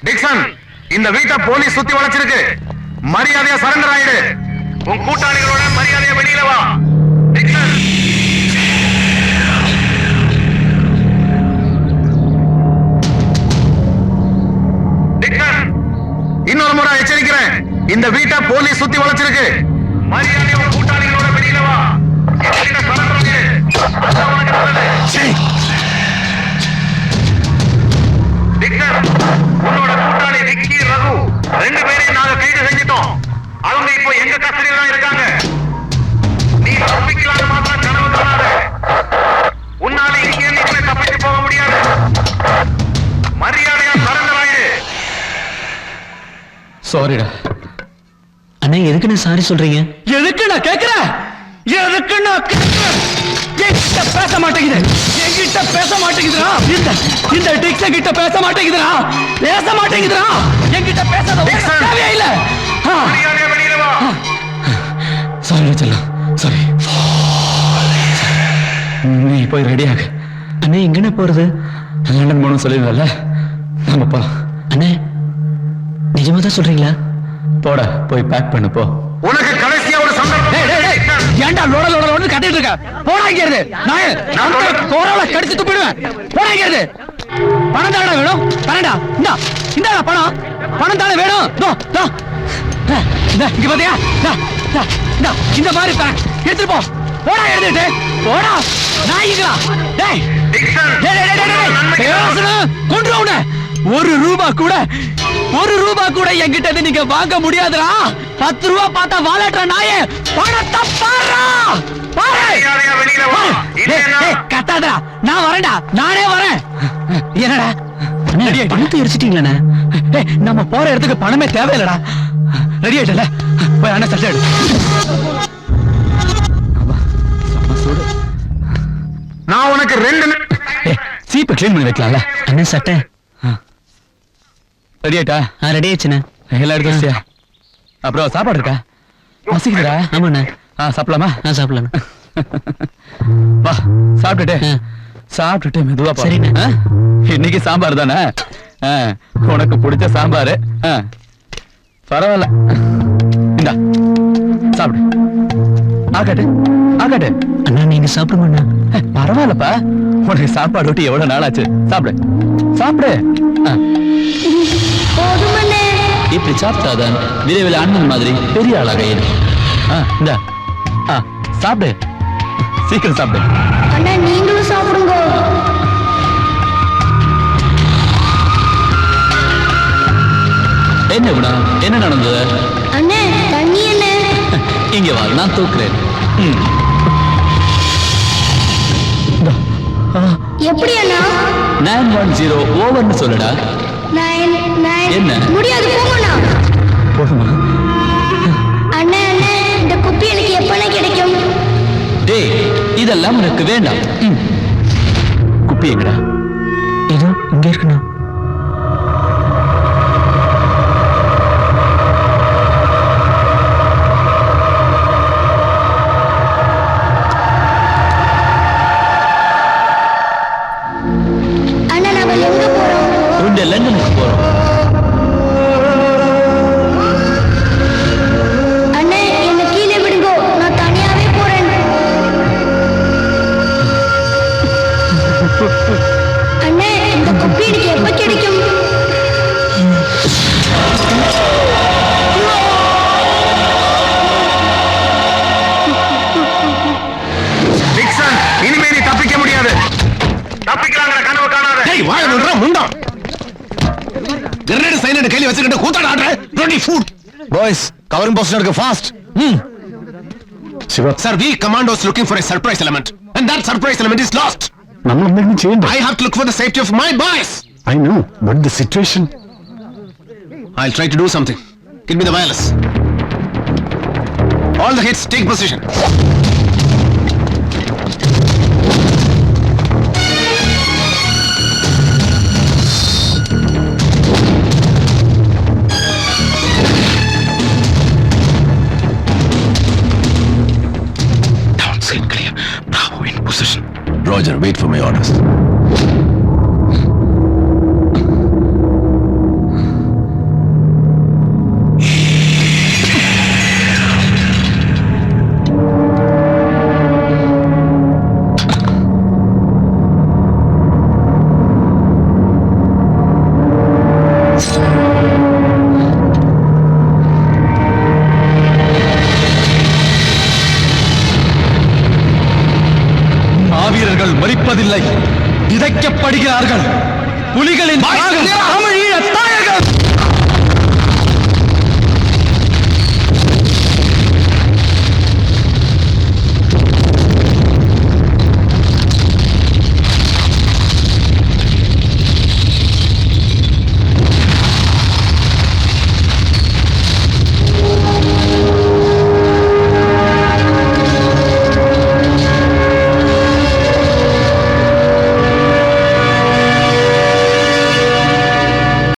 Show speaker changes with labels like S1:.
S1: Dixon, இந்த வீட்டை police சுத்தி வளைச்சிருக்கு. மரியாதையா சரண்டர் ஆயிடு. உன் கூட்டாளிகளோட மரியாதையா வெளியில வா. டிக்சன். டிக்சன், இன்னொரு முறை எச்சரிக்கிறேன். இந்த வீட்டை போலீஸ் சுத்தி வளைச்சிருக்கு. மரியாதையா உன் கூட்டாளிகளோட வெளியில வா. என்கிட்ட சரண்டர் ஆயிடு. அதான் உனக்கு நல்லது. டிக்சன், உன்னோட கூட்டாளி விக்கி, ரகு ரெண்டு பேரையும் நாங்க கைது செஞ்சிட்டோம். அவங்க இப்போ எங்க கஸ்டடியில தான் இருக்காங்க. நீ தப்பிக்கலாம்னு மாத்திரம் கனவு காணாத. உன்னால இங்கே இருந்து தப்பிச்சு போக முடியாது. மரியாதையா சரண்டர் ஆயிடு.
S2: சாரிடா
S3: அண்ணா. எதுக்கு நான் சாரி சொல்றீங்க?
S2: எதுக்கு நான் கேக்குறேன்? எதுக்கு நான் கேக்குறேன்? என்கிட்ட பேச மாட்டேங்குது. என்கிட்ட பேச மாட்டேங்குதுடா. இந்த டிக்ஸ கிட்ட பேச மாட்டேங்குதுடா. பேச மாட்டேங்குதுடா. என்கிட்ட பேசாத தேவையே இல்ல.
S1: மரியாதையா வெளியில வா.
S2: சாரி செல்லம், சாரி. நீ போய் ரெடி ஆகு.
S3: அண்ணா எங்கண்ணே போறது?
S2: லண்டன் போகணும்னு சொல்லிடுவல்ல, நம்ம போலாம்.
S3: அண்ணே நிஜமா தான் சொல்றீங்களா?
S2: போட போய் பேக் பண்ணு போ.
S1: உனக்கு கடைசியா ஒரு சந்தர்ப்பம்.
S2: ஏன்டா லோட லோட லோட கட்டிட்டு இருக்க? போடா இங்க இருந்து. நான் கோரால கடிச்சு துப்பிடுவேன். போடா இங்க இருந்து. பணம் தானடா வேணும்? தரேன்டா. இந்தா பணம். பணம் தானே வேணும். இங்க பாத்தியா? இந்த மாதிரி எடுத்துட்டு போ. போடா எடுத்துட்டு. போடா நாய்களா. டேய் கொன்றுவன. ஒரு ரூபா கூட என்கிட்ட நீங்க வாங்க முடியாதுடா. 10 ரூபா பார்த்தா வாலட்ற நாயே. பணத்தை பாறா.
S1: மரியாதையா வெளியில வா.
S2: கத்தாதடா. நான் வரேன்டா. நானே வரேன். என்னடா
S3: பணத்தை எரிச்சிட்டீங்களா?
S2: நம்ம போற இடத்துக்கு பணமே தேவையில்லடா. ரெடி ஆயிட்டல? போய் அண்ணா சட்டை எடு.
S1: நான் உனக்கு 2
S2: சீப்பை கிளீன் பண்ணி வைக்கலாம்ல?
S3: அண்ணா சட்டை
S2: ரெடி ஆயிட்டா?
S3: ரெடி ஆயிடுச்சுண்ணே.
S2: எல்லாம் எடுத்து வச்சியா? அப்புறம் சாப்பாடு இருக்கா? பசிக்குதுடா.
S3: ஆமாண்ணே.
S2: சாப்பிடலாமா?
S3: சாப்பிடலாம்.
S2: வா சாப்பிட்டுட்டு மெதுவா போ.
S3: சரிண்ணே.
S2: இன்னைக்கு சாம்பார் தானே? உனக்கு பிடிச்ச சாம்பார். பரவாயில்ல. இந்தா சாப்பிடு. ஆகாட்டு
S3: அண்ணா நீங்க சாப்பிடுங்க.
S2: பரவாயில்லப்பா. உனக்கு சாப்பாடு விட்டு எவ்வளவு நாள் ஆச்சு? சாப்பிடு. இப்படி சாப்பிட்டாதான் விரைவில் அண்ணன் மாதிரி பெரிய ஆளாக இந்த சாப்பிடு. சீக்கிரம் சாப்பிடு.
S4: அண்ணா நீங்களும் சாப்பிடுங்க.
S2: என்ன குணா, என்ன நடந்தது?
S4: அண்ணே தண்ணி என்ன?
S2: இங்க வா, நான் தூக்குறேன்.
S4: எப்படி அண்ணா?
S2: 910 ஓவர்னு சொல்லுடா. என்ன?
S4: முடியாது போங்கண்ணா.
S2: போதுமா?
S4: அண்ணே இந்த குப்பி எனக்கு எப்பண்ணே கிடைக்கும்?
S2: டேய் இதெல்லாம் உனக்கு வேண்டாம். குப்பி எங்கடா?
S3: ஏதோ இங்க இருக்குண்ணா.
S4: அண்ணா நாம எங்க போறோம்?
S2: லண்டனுக்கு போறோம்.
S4: அண்ணே என்ன கீழே விடுங்கோ, நான் தனியாவே போறேன். அண்ணே இந்த குப்பி எனக்கு எப்ப கிடைக்கும்?
S1: டிக்சன், இனிமே நீ தப்பிக்க முடியாது. தப்பிக்கலாங்கிற கனவு காணாத.
S5: டேய் வாய மூடுடா முண்டா. கிரனேட் சைலண்ட் கையில வச்சிட்டு கூத்தாட ஆடுற. Bloody food.
S1: Boys, covering position இருக்கு. Fast.
S5: Shiva. Sir, we commandos looking for a surprise element. And that surprise element is lost. I have to look for the safety of my boys.
S6: I know, but the situation...
S5: I'll try to do something. Give me the wireless. All the hits, take position.
S6: Downside clear. Bravo in position.
S5: Roger, wait for my orders.
S2: மாவீரர்கள் மரிப்பதில்லை, விதைக்கப்படுகிறார்கள். புலிகளின்